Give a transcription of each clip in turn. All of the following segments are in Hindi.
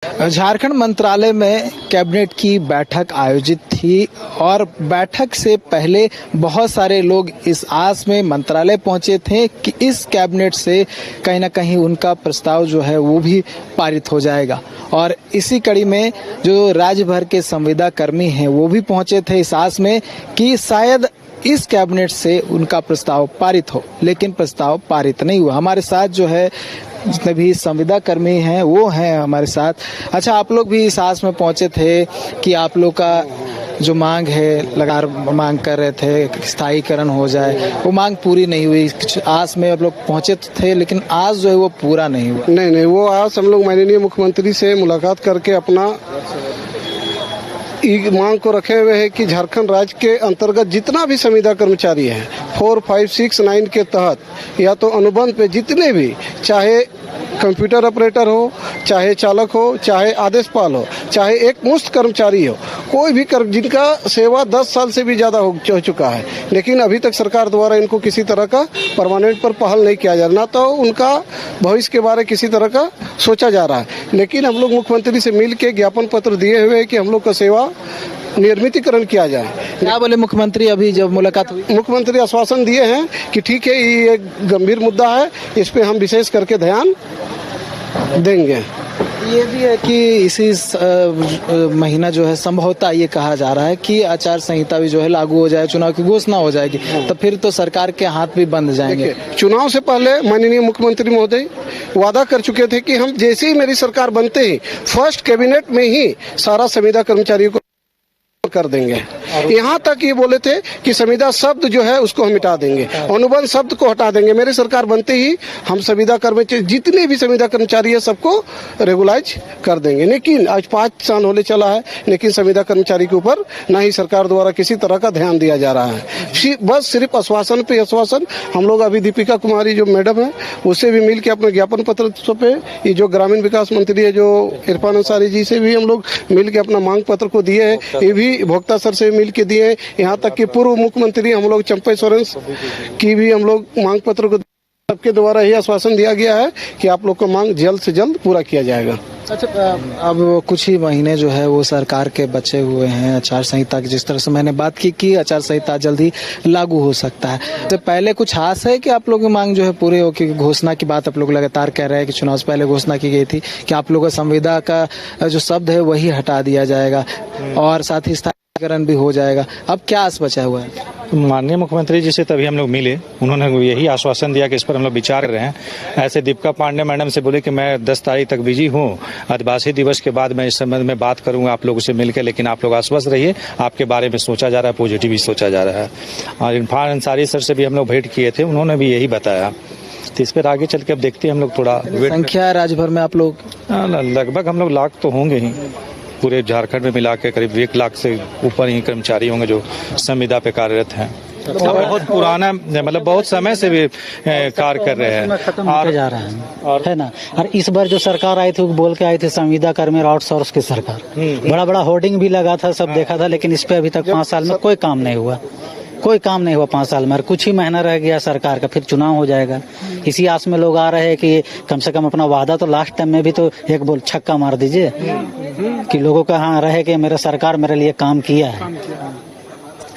झारखंड मंत्रालय में कैबिनेट की बैठक आयोजित थी और बैठक से पहले बहुत सारे लोग इस आस में मंत्रालय पहुंचे थे कि इस कैबिनेट से कहीं ना कहीं उनका प्रस्ताव जो है वो भी पारित हो जाएगा। और इसी कड़ी में जो राज्य भर के संविदा कर्मी हैं वो भी पहुंचे थे इस आस में कि शायद इस कैबिनेट से उनका प्रस्ताव पारित हो, लेकिन प्रस्ताव पारित नहीं हुआ। हमारे साथ जो है जितने भी संविदा कर्मी हैं वो हैं हमारे साथ। अच्छा, आप लोग भी इस आस में पहुंचे थे कि आप लोग का जो मांग है लगातार मांग कर रहे थे स्थायीकरण हो जाए, वो मांग पूरी नहीं हुई। आस में आप लोग पहुंचे थे लेकिन आज जो है वो पूरा नहीं हुआ। नहीं, वो आज हम लोग माननीय मुख्यमंत्री से मुलाकात करके अपना मांग को रखे हुए है कि झारखंड राज्य के अंतर्गत जितना भी संविदा कर्मचारी है 4, 5, 6, 9 के तहत या तो अनुबंध पे जितने भी, चाहे कंप्यूटर ऑपरेटर हो, चाहे चालक हो, चाहे आदेशपाल हो, चाहे एक मुश्त कर्मचारी हो, कोई भी जिनका सेवा 10 साल से भी ज़्यादा हो चुका है, लेकिन अभी तक सरकार द्वारा इनको किसी तरह का परमानेंट पर पहल नहीं किया जा रहा, ना तो उनका भविष्य के बारे किसी तरह का सोचा जा रहा है। लेकिन हम लोग मुख्यमंत्री से मिल के ज्ञापन पत्र दिए हुए हैं कि हम लोग का सेवा नियमितीकरण किया जाए। क्या बोले मुख्यमंत्री अभी जब मुलाकात हुई? मुख्यमंत्री आश्वासन दिए हैं कि ठीक है, ये एक गंभीर मुद्दा है, इस पे हम विशेष करके ध्यान देंगे। ये भी है कि इसी महीना जो है संभवतः ये कहा जा रहा है कि आचार संहिता भी जो है लागू हो जाए, चुनाव की घोषणा हो जाएगी, तो फिर तो सरकार के हाथ भी बंद जाएंगे। चुनाव से पहले माननीय मुख्यमंत्री महोदय वादा कर चुके थे कि हम जैसे ही मेरी सरकार बनते ही फर्स्ट कैबिनेट में ही सारा संविदा कर्मचारियों को कर देंगे। यहाँ तक ये बोले थे कि संविदा शब्द जो है उसको हम मिटा देंगे, अनुबंध शब्द को हटा देंगे। मेरी सरकार बनते ही हम संविदा कर्मचारी जितने भी संविदा कर्मचारी है सबको रेगुलाइज कर देंगे। लेकिन आज 5 साल होने चला है, लेकिन संविदा कर्मचारी के ऊपर ना ही सरकार द्वारा किसी तरह का ध्यान दिया जा रहा है। बस सिर्फ आश्वासन पे आश्वासन। हम लोग अभी दीपिका कुमारी जो मैडम है उससे भी मिल के अपने ज्ञापन पत्र पे, ये जो ग्रामीण विकास मंत्री है जो इरफान अंसारी जी से भी हम लोग मिल के अपना मांग पत्र को दिए है, ये भी भोक्ता सर से मिल के दिए। यहाँ तक कि पूर्व मुख्यमंत्री हम लोग चंपई सोरेन की भी हम लोग मांग पत्र को सबके द्वारा ही आश्वासन दिया गया है कि आप लोग को मांग जल्द से जल्द पूरा किया जाएगा। अच्छा, अब कुछ ही महीने जो है वो सरकार के बचे हुए हैं आचार संहिता की। जिस तरह से मैंने बात की कि आचार संहिता जल्द ही लागू हो सकता है, तो पहले कुछ आस है कि आप लोगों की मांग जो है पूरी हो? कि घोषणा की बात आप लोग लगातार कह रहे हैं कि चुनाव से पहले घोषणा की गई थी कि आप लोगों का संविदा का जो शब्द है वही हटा दिया जाएगा और साथ ही स्थायीकरण भी हो जाएगा। अब क्या आस बचा हुआ है? माननीय मुख्यमंत्री जी से तभी हम लोग मिले, उन्होंने यही आश्वासन दिया कि इस पर हम लोग विचार कर रहे हैं। ऐसे दीपिका पांडे मैडम से बोले कि मैं 10 तारीख तक बिजी हूँ, आदिवासी दिवस के बाद मैं इस संबंध में बात करूंगा आप लोगों से मिलकर, लेकिन आप लोग आश्वस्त रहिए, आपके बारे में सोचा जा रहा है, पॉजिटिव ही सोचा जा रहा है। और इरफान अंसारी सर से भी हम लोग भेंट किए थे, उन्होंने भी यही बताया। तो इस पर आगे चल के अब देखते हैं हम लोग थोड़ा संख्या राज्य भर में आप लोग लगभग हम लोग लाख तो होंगे ही, पूरे झारखंड में मिला के करीब 1 लाख से ऊपर ही कर्मचारी होंगे जो संविदा पे कार्यरत हैं। बहुत पुराना, मतलब बहुत समय से भी कार्य कर रहे हैं, खत्म होते जा रहा है, है ना। और इस बार जो सरकार आई थी वो बोल के आई थी संविदा कर्मी आउटसोर्स की सरकार, बड़ा बड़ा होर्डिंग भी लगा था, सब देखा था, लेकिन इस पे अभी तक 5 साल में कोई काम नहीं हुआ। 5 साल में। कुछ ही महीना रह गया सरकार का, फिर चुनाव हो जाएगा। इसी आस में लोग आ रहे हैं कि कम से कम अपना वादा तो लास्ट टाइम में भी तो एक बोल छक्का मार दीजिए कि लोगों का हाँ रहे कि मेरा सरकार मेरे लिए काम किया है।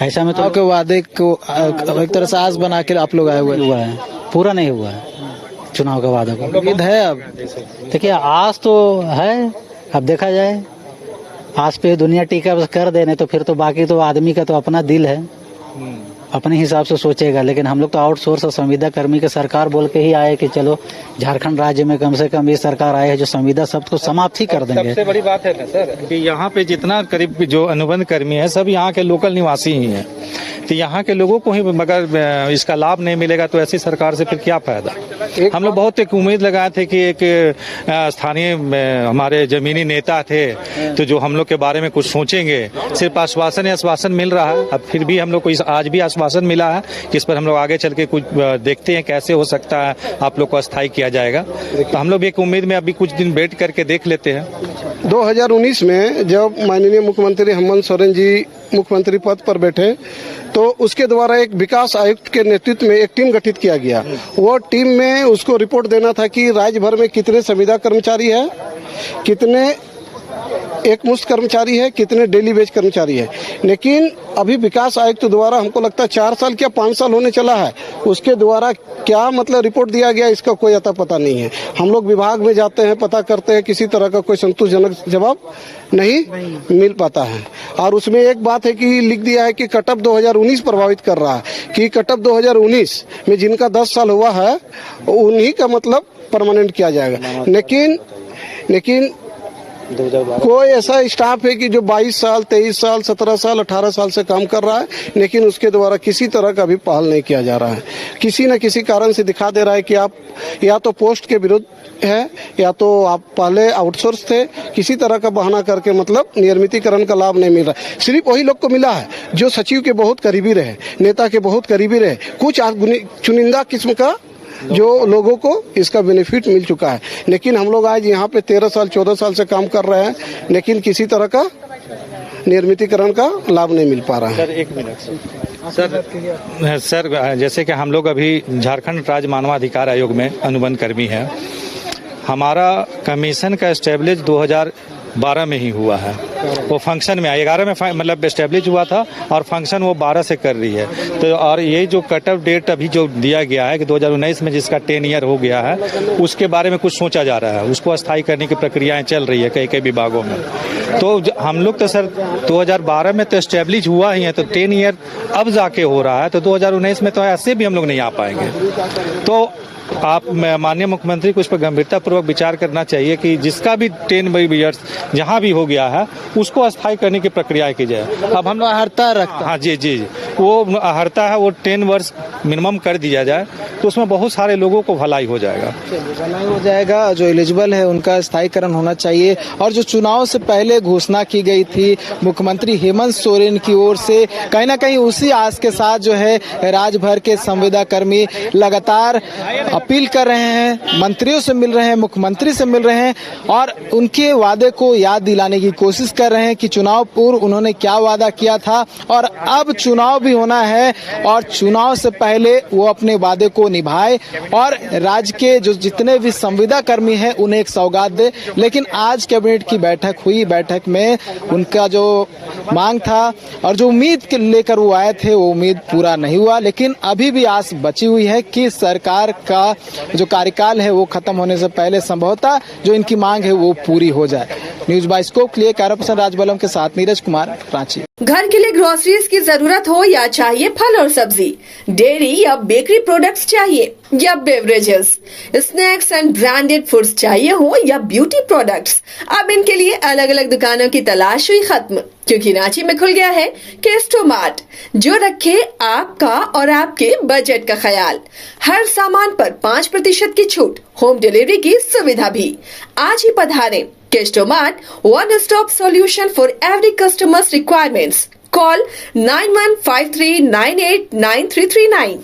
ऐसा में तो के वादे को एक तरह से आस बना के आप लोग आए हुआ है, पूरा नहीं हुआ है चुनाव का वादा को। उम्मीद है अब देखिए आस तो है, अब देखा जाए। आस पे दुनिया टीका कर देने तो फिर तो बाकी तो आदमी का तो अपना दिल है, अपने हिसाब से सोचेगा। लेकिन हम लोग तो आउटसोर्स और संविदा कर्मी के सरकार बोल के ही आए कि चलो झारखंड राज्य में कम से कम ये सरकार आए है जो संविदा शब्द को समाप्त ही कर देंगे। सबसे बड़ी बात है ना सर कि यहाँ पे जितना करीब जो अनुबंध कर्मी है सब यहाँ के लोकल निवासी ही हैं, तो यहाँ के लोगों को ही मगर इसका लाभ नहीं मिलेगा तो ऐसी सरकार से फिर क्या फायदा। हम लोग बहुत एक उम्मीद लगाए थे कि एक स्थानीय हमारे जमीनी नेता थे तो जो हम लोग के बारे में कुछ सोचेंगे। सिर्फ आश्वासन मिल रहा है। अब फिर भी हम लोग को आज भी आश्वासन मिला है कि इस पर हम लोग आगे चल के कुछ देखते हैं कैसे हो सकता है आप लोग को अस्थायी किया जाएगा। तो हम लोग एक उम्मीद में अभी कुछ दिन वेट करके देख लेते हैं। 2019 में जब माननीय मुख्यमंत्री हेमंत सोरेन जी मुख्यमंत्री पद पर बैठे तो उसके द्वारा एक विकास आयुक्त के नेतृत्व में एक टीम गठित किया गया। वो टीम में उसको रिपोर्ट देना था कि राज्य भर में कितने संविदा कर्मचारी है, कितने एक मुश्त कर्मचारी है, कितने डेली वेज कर्मचारी है। लेकिन अभी विकास आयुक्त द्वारा हमको लगता है 4 साल क्या 5 साल होने चला है, उसके द्वारा क्या मतलब रिपोर्ट दिया गया इसका कोई अता पता नहीं है। हम लोग विभाग में जाते हैं, पता करते हैं, किसी तरह का कोई संतोषजनक जवाब नहीं मिल पाता है। और उसमें एक बात है कि लिख दिया है कि कटअप 2019 प्रभावित कर रहा है, कि कटअप 2019 में जिनका 10 साल हुआ है उन्हीं का मतलब परमानेंट किया जाएगा। लेकिन कोई ऐसा स्टाफ है कि जो 22 साल 23 साल 17 साल 18 साल से काम कर रहा है, लेकिन उसके द्वारा किसी तरह का भी पहल नहीं किया जा रहा है। किसी न किसी कारण से दिखा दे रहा है कि आप या तो पोस्ट के विरुद्ध है या तो आप पहले आउटसोर्स थे, किसी तरह का बहाना करके मतलब नियमितीकरण का लाभ नहीं मिल रहा है। सिर्फ वही लोग को मिला है जो सचिव के बहुत करीबी रहे, नेता के बहुत करीबी रहे, कुछ चुनिंदा किस्म का जो लोगों को इसका बेनिफिट मिल चुका है। लेकिन हम लोग आज यहाँ पे 13 साल 14 साल से काम कर रहे हैं, लेकिन किसी तरह का नियमितीकरण का लाभ नहीं मिल पा रहा है। सर एक मिनट सर, जैसे कि हम लोग अभी झारखंड राज्य मानवाधिकार आयोग में अनुबंध कर्मी हैं। हमारा कमीशन का एस्टेब्लिश 2012 में ही हुआ है। वो फंक्शन में 11 में मतलब एस्टेब्लिश हुआ था और फंक्शन वो 12 से कर रही है। तो और ये जो कट ऑफ डेट अभी जो दिया गया है कि 2019 में जिसका 10 ईयर हो गया है, उसके बारे में कुछ सोचा जा रहा है। उसको अस्थायी करने की प्रक्रियाएं चल रही है कई कई विभागों में। तो हम लोग तो सर 2012 में तो एस्टेब्लिश हुआ ही है, तो 10 ईयर अब जाके हो रहा है, तो 2019 में तो ऐसे भी हम लोग नहीं आ पाएंगे। तो आप माननीय मुख्यमंत्री को इस पर गंभीरता पूर्वक विचार करना चाहिए कि जिसका भी 10 ईयर्स जहाँ भी हो गया है उसको अस्थायी करने की प्रक्रिया की जाए। अब हम लोग अहर्ता रखते, हाँ जी, वो अहर्ता है वो 10 वर्ष मिनिमम कर दिया जाए, तो उसमें बहुत सारे लोगों को भलाई हो जाएगा। भलाई हो जाएगा, जो एलिजिबल है उनका स्थायीकरण होना चाहिए। और जो चुनाव से पहले घोषणा की गई थी मुख्यमंत्री हेमंत सोरेन की ओर से, कहीं ना कहीं उसी आस के साथ जो है राज्य भर के संविदा कर्मी लगातार अपील कर रहे हैं, मंत्रियों से मिल रहे हैं, मुख्यमंत्री से मिल रहे हैं और उनके वादे को याद दिलाने की कोशिश कर रहे हैं कि चुनाव पूर्व उन्होंने क्या वादा किया था और अब चुनाव भी होना है और चुनाव से पहले वो अपने वादे को निभाए और राज्य के जो जितने भी संविदा कर्मी हैं उन्हें एक सौगात दे। लेकिन आज कैबिनेट की बैठक हुई, बैठक में उनका जो मांग था और जो उम्मीद के लेकर वो आए थे वो उम्मीद पूरा नहीं हुआ। लेकिन अभी भी आस बची हुई है कि सरकार का जो कार्यकाल है वो खत्म होने से पहले संभवतः जो इनकी मांग है वो पूरी हो जाए। न्यूज बाइस्कोप के लिए कैमरा पर्सन राजबलम के साथ नीरज कुमार, रांची। घर के लिए ग्रोसरीज की जरूरत हो या चाहिए फल और सब्जी, डेयरी या बेकरी प्रोडक्ट्स चाहिए या beverages, snacks and branded foods चाहिए हो या ब्यूटी प्रोडक्ट्स, अब इनके लिए अलग अलग दुकानों की तलाश हुई खत्म, क्योंकि रांची में खुल गया है केस्टो मार्ट, जो रखे आपका और आपके बजट का ख्याल। हर सामान पर 5% की छूट, होम डिलीवरी की सुविधा भी। आज ही पधारें। Kesto Mart, one stop solution for every customer's requirements. Call 9153989339.